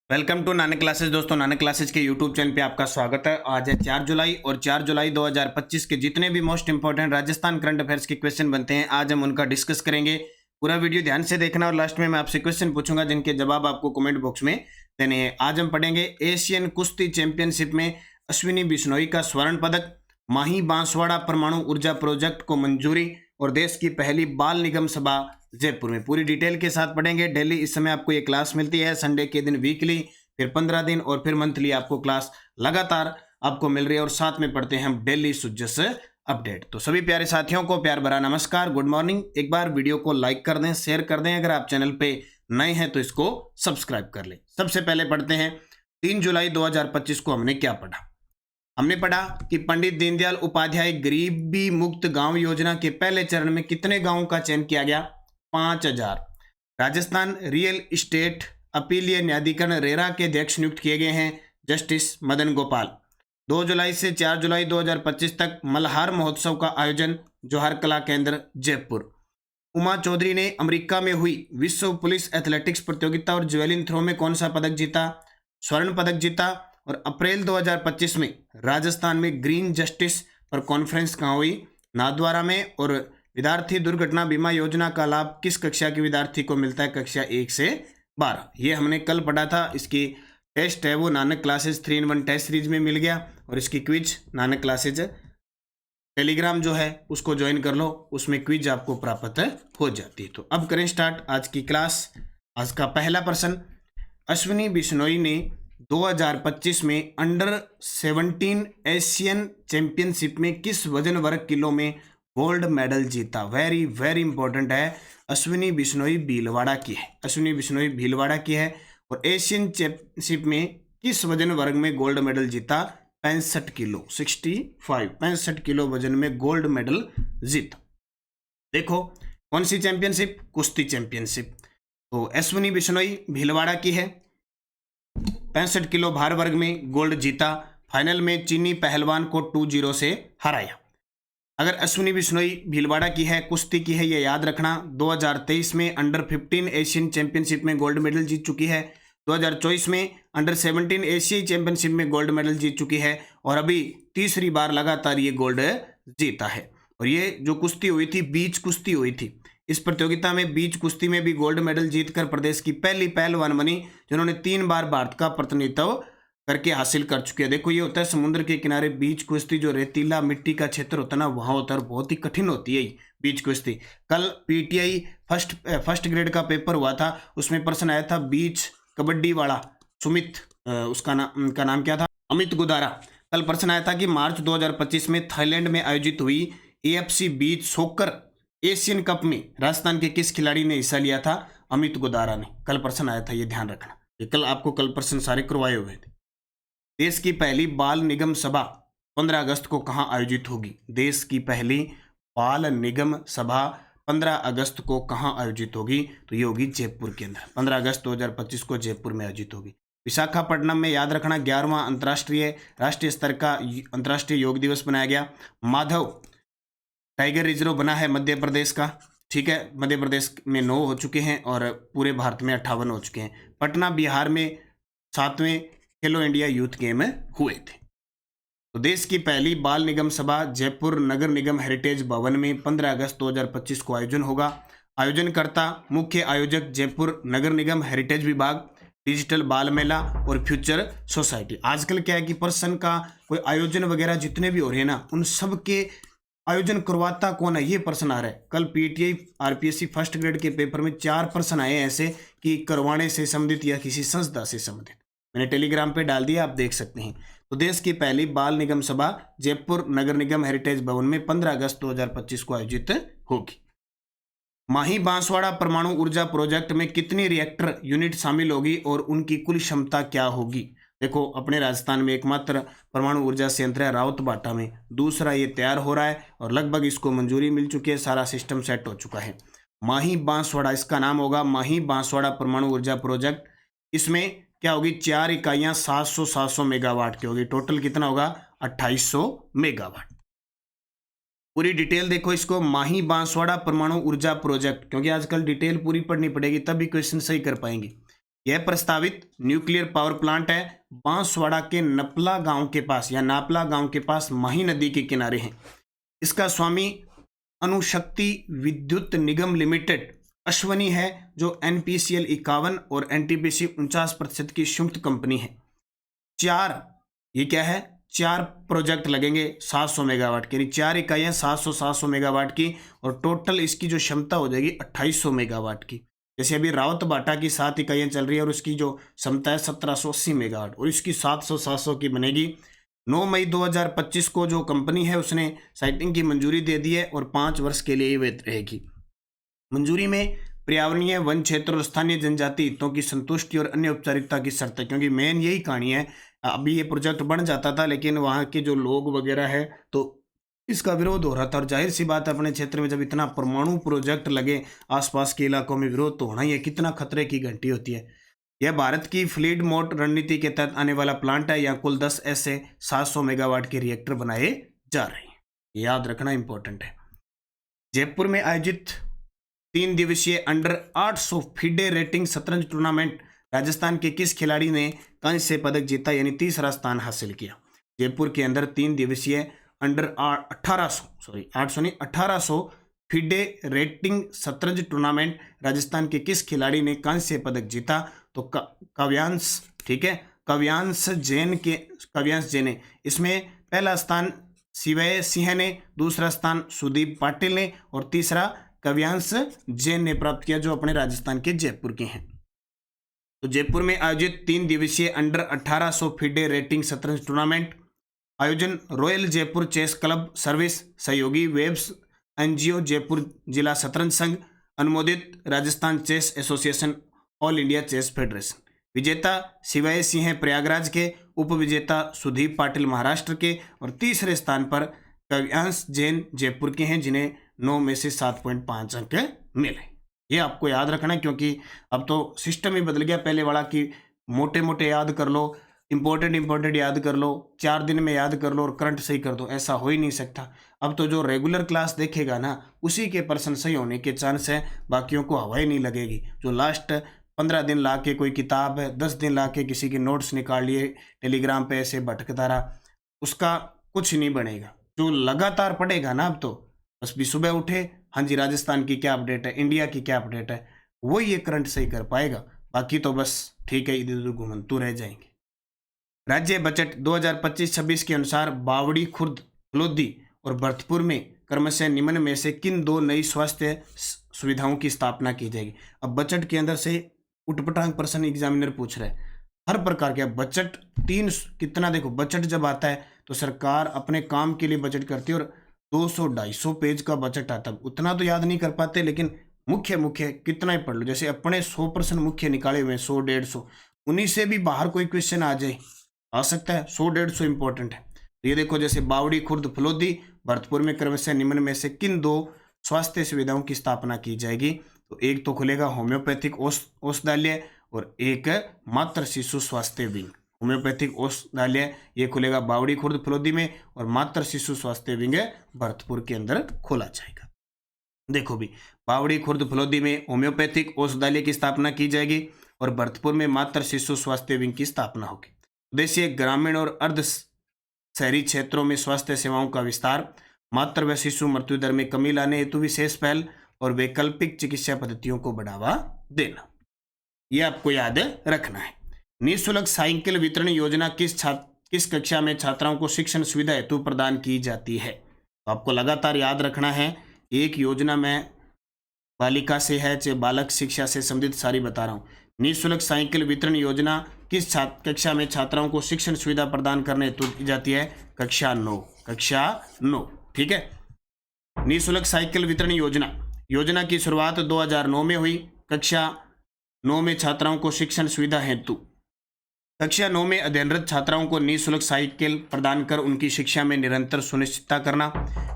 Welcome to Nanak classes. दोस्तों, Nanak classes के YouTube channel पे आपका स्वागत है। आज है 4 जुलाई और 4 जुलाई 2025 के जितने भी most important Rajasthan current affairs के क्वेश्चन बनते हैं आज हम उनका डिस्कस करेंगे। पूरा वीडियो ध्यान से देखना और लास्ट में मैं आपसे क्वेश्चन पूछूंगा जिनके जवाब आपको कमेंट बॉक्स में देने हैं। आज हम पढ़ेंगे एशियन कुश्ती चैंपियनशिप में अश्विनी बिश्नोई का स्वर्ण पदक, माही बांसवाड़ा परमाणु ऊर्जा प्रोजेक्ट को मंजूरी और देश की पहली बाल निगम सभा जयपुर में। पूरी डिटेल के साथ पढ़ेंगे। डेली इस समय आपको ये क्लास मिलती है, संडे के दिन वीकली, फिर 15 दिन और फिर मंथली आपको क्लास लगातार आपको मिल रही है और साथ में पढ़ते हैं हम डेली सुजस अपडेट। तो सभी प्यारे साथियों को प्यार भरा नमस्कार, गुड मॉर्निंग। एक बार वीडियो को लाइक कर दें, शेयर कर दें। अगर आप चैनल पे नए हैं तो इसको सब्सक्राइब कर लें। सबसे पहले पढ़ते हैं 3 जुलाई 2025 को हमने क्या पढ़ा। हमने पढ़ा कि पंडित दीनदयाल उपाध्याय गरीबी मुक्त गांव योजना के पहले चरण में कितने गांवों का चयन किया गया? 5000। राजस्थान रियल एस्टेट अपीलीय न्यायाधिकरण रेरा के अध्यक्ष नियुक्त किए गए हैं जस्टिस मदन गोपाल। 2 जुलाई से 4 जुलाई 2025 तक मल्हार महोत्सव का आयोजन जौहर कला केंद्र जयपुर। उमा चौधरी ने अमेरिका में हुई विश्व पुलिस एथलेटिक्स प्रतियोगिता और जेवलिन थ्रो में कौन सा पदक जीता? स्वर्ण पदक जीता। और अप्रैल 2025 में राजस्थान में ग्रीन जस्टिस पर कॉन्फ्रेंस कहाँ हुई? नाथद्वारा में। और विद्यार्थी दुर्घटना बीमा योजना का लाभ किस कक्षा के विद्यार्थी को मिलता है? कक्षा 1 से 12। ये हमने कल पढ़ा था। इसकी टेस्ट है वो Nanak classes 3-in-1 test series में मिल गया और इसकी क्विज नानक क्लासेज टेलीग्राम जो है उसको ज्वाइन कर लो, उसमें क्विज आपको प्राप्त हो जाती है। तो अब करें स्टार्ट आज की क्लास। आज का पहला प्रश्न, अश्विनी बिश्नोई ने 2025 में अंडर 17 एशियन चैंपियनशिप में किस वजन वर्ग किलो में गोल्ड मेडल जीता? वेरी वेरी इंपॉर्टेंट है। अश्विनी बिश्नोई भीलवाड़ा की है। अश्विनी बिश्नोई भीलवाड़ा की है और एशियन चैंपियनशिप में किस वजन वर्ग में गोल्ड मेडल जीता? 65 किलो, 65 किलो वजन में गोल्ड मेडल जीता। देखो कौन सी चैंपियनशिप? कुश्ती चैंपियनशिप। तो अश्विनी बिश्नोई भीलवाड़ा की है, 65 किलो भार वर्ग में गोल्ड जीता। फाइनल में चीनी पहलवान को 2-0 से हराया। अगर अश्विनी बिश्नोई भीलवाड़ा की है, कुश्ती की है, ये याद रखना। 2023 में अंडर 15 एशियन चैंपियनशिप में गोल्ड मेडल जीत चुकी है। 2024 में अंडर 17 एशियाई चैंपियनशिप में गोल्ड मेडल जीत चुकी है और अभी तीसरी बार लगातार ये गोल्ड जीता है। और ये जो कुश्ती हुई थी, बीच कुश्ती हुई थी। इस प्रतियोगिता में बीच कुश्ती में भी गोल्ड मेडल जीतकर प्रदेश की पहली पहलवान बनी जिन्होंने 3 बार भारत का प्रतिनिधित्व करके हासिल कर चुके हैं। देखो ये होता है समुद्र के किनारे बीच कुश्ती, जो रेतीला मिट्टी का क्षेत्र होता है ना, वहाँ होता है, बहुत ही कठिन होती है बीच कुश्ती। कल पीटीआई फर्स्ट ग्रेड का पेपर हुआ था, उसमें प्रश्न आया था बीच कबड्डी वाला सुमित, उसका नाम क्या था? अमित गुदारा। कल प्रश्न आया था कि मार्च 2025 में थाईलैंड में आयोजित हुई AFC beach soccer Asian cup में राजस्थान के किस खिलाड़ी ने हिस्सा लिया था? अमित गुदारा ने। कल प्रश्न आया था, ये ध्यान रखना। ये कल आपको कल प्रश्न सारे करवाए हुए थे। देश की पहली बाल निगम सभा 15 अगस्त को कहाँ आयोजित होगी? देश की पहली बाल निगम सभा 15 अगस्त को कहाँ आयोजित होगी? तो ये होगी जयपुर के अंदर। 15 अगस्त 2025 को जयपुर में आयोजित होगी। विशाखापट्टनम में याद रखना 11वां अंतर्राष्ट्रीय राष्ट्रीय स्तर का अंतर्राष्ट्रीय योग दिवस बनाया गया। माधव टाइगर रिजर्व बना है मध्य प्रदेश का। ठीक है, मध्य प्रदेश में 9 हो चुके हैं और पूरे भारत में 58 हो चुके हैं। पटना बिहार में 7वें खेलो इंडिया यूथ गेम हुए थे। तो देश की पहली बाल निगम सभा जयपुर नगर निगम हेरिटेज भवन में 15 अगस्त 2025 को आयोजन होगा। आयोजनकर्ता मुख्य आयोजक जयपुर नगर निगम हेरिटेज विभाग, डिजिटल बाल मेला और फ्यूचर सोसाइटी। आजकल क्या है कि पर्सन का कोई आयोजन वगैरह जितने भी हो रहे हैं ना, उन सब के आयोजन करवाता कौन है, ये प्रश्न आ रहा है। कल पीटीआई आरपीएससी फर्स्ट ग्रेड के पेपर में 4 प्रश्न आए ऐसे कि करवाने से संबंधित या किसी संस्था से संबंधित। मैंने टेलीग्राम पे डाल दिया, आप देख सकते हैं। तो देश की पहली बाल निगम सभा जयपुर नगर निगम हेरिटेज भवन में 15 अगस्त 2025 को आयोजित होगी। माही बांसवाड़ा परमाणु ऊर्जा प्रोजेक्ट में कितनी रिएक्टर यूनिट शामिल होगी और उनकी कुल क्षमता क्या होगी? देखो अपने राजस्थान में एकमात्र परमाणु ऊर्जा संयंत्र है राउतबाटा में, दूसरा ये तैयार हो रहा है और लगभग इसको मंजूरी मिल चुकी है, सारा सिस्टम सेट हो चुका है। माही बांसवाड़ा इसका नाम होगा, माही बांसवाड़ा परमाणु ऊर्जा प्रोजेक्ट। इसमें क्या होगी? 4 इकाइयां 700 मेगावाट की होगी। टोटल कितना होगा? 2800 मेगावाट। पूरी डिटेल देखो इसको, माही बांसवाड़ा परमाणु ऊर्जा प्रोजेक्ट, क्योंकि आजकल डिटेल पूरी पढ़नी पड़ेगी तभी क्वेश्चन सही कर पाएंगे। यह प्रस्तावित न्यूक्लियर पावर प्लांट है बांसवाड़ा के नपला गांव के पास या नापला गांव के पास माही नदी के किनारे है। इसका स्वामी अणुशक्ति विद्युत निगम लिमिटेड अश्वनी है, जो NPCL 51 और NTPC 49% की संयुक्त कंपनी है। ये क्या है, 4 प्रोजेक्ट लगेंगे 700 मेगावाट के, यानी 4 इकाइयाँ 700 मेगावाट की, और टोटल इसकी जो क्षमता हो जाएगी 2800 मेगावाट की। जैसे अभी रावत बाटा की 7 इकाइयाँ चल रही है और उसकी जो क्षमता है 1780 मेगावाट, और इसकी 700 की बनेगी। 9 मई 2025 को जो कंपनी है उसने साइटिंग की मंजूरी दे दी है और 5 वर्ष के लिए वे रहेगी। मंजूरी में पर्यावरणीय, वन क्षेत्र और स्थानीय जनजाति हितों की संतुष्टि और अन्य औपचारिकता की शर्त है, क्योंकि मेन यही कहानी है। अभी ये प्रोजेक्ट बन जाता था लेकिन वहाँ के जो लोग वगैरह है तो इसका विरोध हो रहा था, और जाहिर सी बात है अपने क्षेत्र में जब इतना परमाणु प्रोजेक्ट लगे आसपास के इलाकों में विरोध तो होना ही है, कितना खतरे की घंटी होती है। यह भारत की फ्लीड मोड रणनीति के तहत आने वाला प्लांट है। यहाँ कुल 10 ऐसे 700 मेगावाट के रिएक्टर बनाए जा रहे हैं, याद रखना इंपॉर्टेंट है। जयपुर में आयोजित 3 दिवसीय अंडर 800 फीडे रेटिंग शतरंज टूर्नामेंट राजस्थान के किस खिलाड़ी ने कांस्य पदक जीता, यानी तीसरा स्थान हासिल किया। जयपुर के अंदर 3 दिवसीय अंडर 1800 फीडे रेटिंग शतरंज टूर्नामेंट राजस्थान के किस खिलाड़ी ने कांस्य पदक जीता, तो काव्यांश, ठीक है, काव्यांश जैन ने। इसमें पहला स्थान शिवय सिंह ने, दूसरा स्थान सुदीप पाटिल ने और तीसरा काव्यांश जैन ने प्राप्त किया, जो अपने राजस्थान के जयपुर के हैं। तो जयपुर में आयोजित 3 दिवसीय अंडर 1800 फीडे रेटिंग शतरंज टूर्नामेंट आयोजन royal Jaipur chess club service, सहयोगी वेब्स NGO, जयपुर जिला शतरंज संघ, अनुमोदित Rajasthan chess association, all India chess federation. विजेता शिवाय सिंह प्रयागराज के, उप विजेता सुदीप पाटिल महाराष्ट्र के और तीसरे स्थान पर काव्यांश जैन जयपुर के हैं, जिन्हें 9 में से 7.5 अंक मिले। ये आपको याद रखना है क्योंकि अब तो सिस्टम ही बदल गया। पहले वाला कि मोटे मोटे याद कर लो, इंपॉर्टेंट याद कर लो, 4 दिन में याद कर लो और करंट सही कर दो, ऐसा हो ही नहीं सकता। अब तो जो रेगुलर क्लास देखेगा ना उसी के पर्सन सही होने के चांस है, बाकियों को हवा ही नहीं लगेगी। जो लास्ट 15 दिन ला के कोई किताब है, 10 दिन ला के किसी के नोट्स निकाल लिए टेलीग्राम पे ऐसे भटकता रहा, उसका कुछ नहीं बनेगा। जो लगातार पढ़ेगा ना, अब तो बस भी सुबह उठे, हाँ जी राजस्थान की क्या अपडेट है, इंडिया की क्या अपडेट है, वो ये करंट सही कर पाएगा। बाकी तो बस ठीक है, इधर उधर घुमंतू रह जाएंगे। राज्य बजट 2025-26 के अनुसार बावड़ी, खुर्द, फलोदी और भरतपुर में क्रमशः निम्न में से किन 2 नई स्वास्थ्य सुविधाओं की स्थापना की जाएगी। अब बजट के अंदर से उटपटांग प्रश्न एग्जामिनर पूछ रहा है हर प्रकार के। बजट 3 कितना, देखो बजट जब आता है तो सरकार अपने काम के लिए बजट करती है और 200-250 पेज का बजट आता है। उतना तो याद नहीं कर पाते, लेकिन मुख्य कितना ही पढ़ लो। जैसे अपने 100% मुख्य निकाले हुए 100-150, उन्हीं से भी बाहर कोई क्वेश्चन आ जाए, आ सकता है। 100-150 इंपॉर्टेंट है। तो ये देखो, जैसे बावड़ी, खुर्द, फलोदी, भरतपुर में क्रमशः निम्न में से किन 2 स्वास्थ्य सुविधाओं की स्थापना की जाएगी। तो एक तो खुलेगा होम्योपैथिक औषधालय और एक मातृ शिशु स्वास्थ्य विंग। होम्योपैथिक औषधालय ये खुलेगा बावड़ी, खुर्द, फलोदी में, और मातृ शिशु स्वास्थ्य विंग भरतपुर के अंदर खोला जाएगा। देखो भी, बावड़ी, खुर्द, फलोदी में होम्योपैथिक औषधालय की स्थापना की जाएगी और भरतपुर में मातृ शिशु स्वास्थ्य विंग की स्थापना होगी। उद्देश्य ग्रामीण और अर्ध शहरी क्षेत्रों में स्वास्थ्य सेवाओं का विस्तार, मातृ व शिशु मृत्यु दर में कमी लाने हेतु विशेष पहल और वैकल्पिक चिकित्सा पद्धतियों को बढ़ावा देना। यह आपको याद रखना है। निःशुल्क साइकिल वितरण योजना किस कक्षा में छात्राओं को शिक्षण सुविधा हेतु प्रदान की जाती है। तो आपको लगातार याद रखना है। एक योजना में बालिका से है चाहे बालक शिक्षा से संबंधित सारी बता रहा हूँ। निःशुल्क साइकिल वितरण योजना किस कक्षा में छात्राओं को शिक्षण सुविधा प्रदान करने हेतु की जाती है। कक्षा 9, ठीक है। निःशुल्क साइकिल वितरण योजना की शुरुआत 2009 में हुई। कक्षा 9 में छात्राओं को शिक्षण सुविधा हेतु कक्षा 9 में अध्ययनरत छात्राओं को निःशुल्क साइकिल प्रदान कर उनकी शिक्षा में निरंतर सुनिश्चितता करना।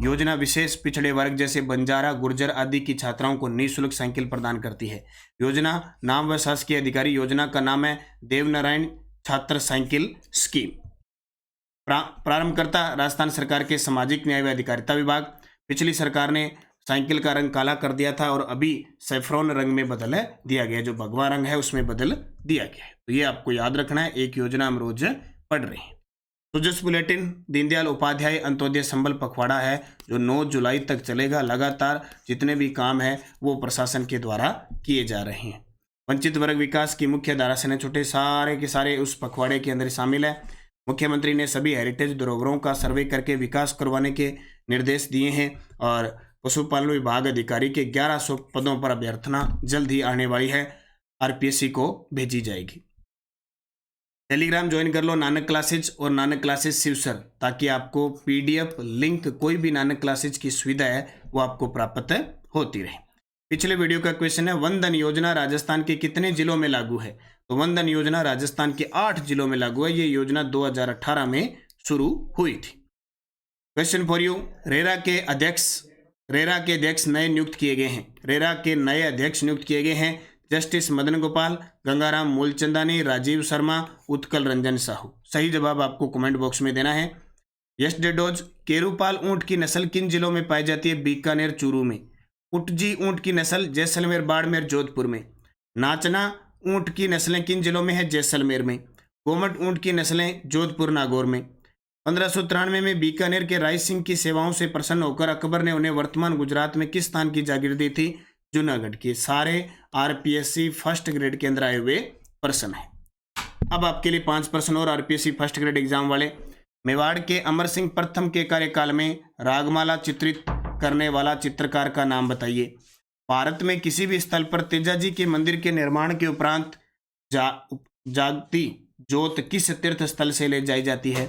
योजना विशेष पिछड़े वर्ग जैसे बंजारा, गुर्जर आदि की छात्राओं को निःशुल्क साइकिल प्रदान करती है। योजना नाम व शासकीय अधिकारी योजना का नाम है देवनारायण छात्र साइकिल स्कीम। प्रारंभकर्ता राजस्थान सरकार के सामाजिक न्याय व अधिकारिता विभाग। पिछली सरकार ने साइकिल का रंग काला कर दिया था और अभी सैफ्रॉन रंग में बदल दिया गया, जो भगवा रंग है उसमें बदल दिया गया है। तो ये आपको याद रखना है, एक योजना हम रोज पढ़ रहे हैं। तो जिस बुलेटिन दीनदयाल उपाध्याय अंत्योदय संबल पखवाड़ा है जो 9 जुलाई तक चलेगा, लगातार जितने भी काम है वो प्रशासन के द्वारा किए जा रहे हैं। वंचित वर्ग विकास की मुख्य धारा से छुटे सारे के सारे उस पखवाड़े के अंदर शामिल है। मुख्यमंत्री ने सभी हेरिटेज धरोहरों का सर्वे करके विकास करवाने के निर्देश दिए हैं और पशुपालन विभाग अधिकारी के 1100 पदों पर अभ्यर्थना जल्द ही आने वाली है, आरपीएससी को भेजी जाएगी। टेलीग्राम ज्वाइन कर लो नानक क्लासेज और नानक क्लासेज शिवसर, ताकि आपको पीडीएफ लिंक कोई भी नानक क्लासेज की सुविधा है वो आपको प्राप्त होती रहे। पिछले वीडियो का क्वेश्चन है वन धन योजना राजस्थान के कितने जिलों में लागू है? तो वन धन योजना राजस्थान के 8 जिलों में लागू है। ये योजना 2018 में शुरू हुई थी। क्वेश्चन फॉर यू, रेरा के अध्यक्ष नए नियुक्त किए गए हैं। रेरा के नए अध्यक्ष नियुक्त किए गए हैं जस्टिस मदन गोपाल, गंगाराम मूलचंदानी, राजीव शर्मा, उत्कल रंजन साहू। सही जवाब आपको कमेंट बॉक्स में देना है। यस्टरडे डोज, केरूपाल ऊंट की नस्ल किन जिलों में पाई जाती है? बीकानेर, चूरू में। उटजी ऊंट की नस्ल जैसलमेर, बाड़मेर, जोधपुर में। नाचना ऊंट की नस्लें किन जिलों में है? जैसलमेर में। गोमट ऊंट की नस्लें जोधपुर, नागौर में। 1593 में बीकानेर के राय सिंह की सेवाओं से प्रसन्न होकर अकबर ने उन्हें वर्तमान गुजरात में किस स्थान की जागीर दी थी? जूनागढ़ की। सारे आरपीएससी फर्स्ट ग्रेड के अंदर आए हुए प्रश्न है। अब आपके लिए 5 प्रश्न और आरपीएससी फर्स्ट ग्रेड एग्जाम वाले। मेवाड़ के अमर सिंह प्रथम के कार्यकाल में रागमाला चित्रित करने वाला चित्रकार का नाम बताइए। भारत में किसी भी स्थल पर तेजाजी के मंदिर के निर्माण के उपरांत जागती जोत किस तीर्थ स्थल से ले जाई जाती है?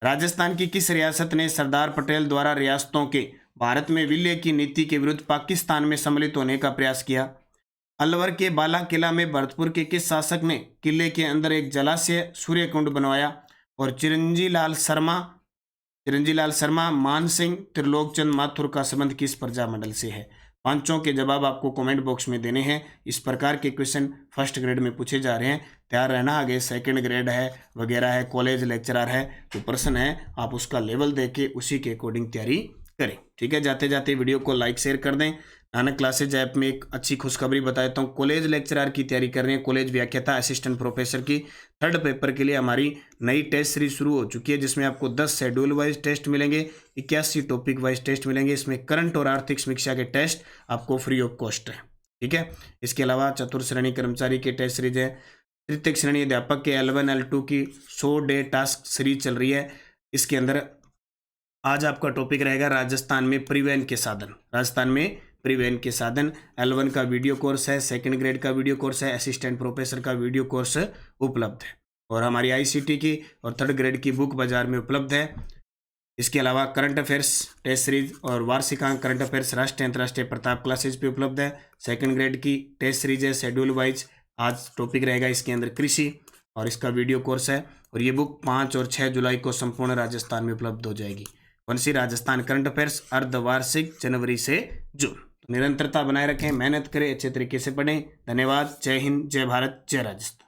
राजस्थान की किस रियासत ने सरदार पटेल द्वारा रियासतों के भारत में विलय की नीति के विरुद्ध पाकिस्तान में सम्मिलित होने का प्रयास किया? अलवर के बाला किला में भरतपुर के किस शासक ने किले के अंदर एक जलाशय सूर्य कुंड बनवाया? और चिरंजी लाल शर्मा, मान सिंह, त्रिलोकचंद माथुर का संबंध किस प्रजामंडल से है? पांचों के जवाब आपको कमेंट बॉक्स में देने हैं। इस प्रकार के क्वेश्चन फर्स्ट ग्रेड में पूछे जा रहे हैं, तैयार रहना। आगे सेकंड ग्रेड है वगैरह है, कॉलेज लेक्चरर है, जो प्रश्न है आप उसका लेवल दे के उसी के अकॉर्डिंग तैयारी करें। ठीक है, जाते जाते वीडियो को लाइक शेयर कर दें। नानक क्लासेज ऐप में एक अच्छी खुशखबरी बताता हूँ, कॉलेज लेक्चरर की तैयारी कर रहे हैं, कॉलेज व्याख्याता असिस्टेंट प्रोफेसर की 3rd पेपर के लिए हमारी नई टेस्ट सीरीज शुरू हो चुकी है, जिसमें आपको 10 शेड्यूल वाइज टेस्ट मिलेंगे, 81 टॉपिक वाइज टेस्ट मिलेंगे। इसमें करंट और आर्थिक समीक्षा के टेस्ट आपको फ्री ऑफ कॉस्ट है। ठीक है, इसके अलावा चतुर्थ श्रेणी कर्मचारी की टेस्ट सीरीज है, तृतीय श्रेणी अध्यापक के L1 L2 की 100 डे टास्क सीरीज चल रही है। इसके अंदर आज आपका टॉपिक रहेगा राजस्थान में परिवहन के साधन। राजस्थान में परिवहन के साधन L1 का वीडियो कोर्स है, सेकंड ग्रेड का वीडियो कोर्स है, असिस्टेंट प्रोफेसर का वीडियो कोर्स उपलब्ध है और हमारी ICT की और 3rd ग्रेड की बुक बाजार में उपलब्ध है। इसके अलावा करंट अफेयर्स टेस्ट सीरीज और वार्षिकांक करंट अफेयर्स राष्ट्रीय अंतर्राष्ट्रीय प्रताप क्लासेज पे उपलब्ध है। सेकंड ग्रेड की टेस्ट सीरीज है शेड्यूल वाइज। आज टॉपिक रहेगा इसके अंदर कृषि और इसका वीडियो कोर्स है और ये बुक 5 और 6 जुलाई को संपूर्ण राजस्थान में उपलब्ध हो जाएगी। वंशी राजस्थान करंट अफेयर्स अर्धवार्षिक जनवरी से जून। निरंतरता बनाए रखें, मेहनत करें, अच्छे तरीके से पढ़ें। धन्यवाद। जय हिंद, जय भारत, जय राजस्थान।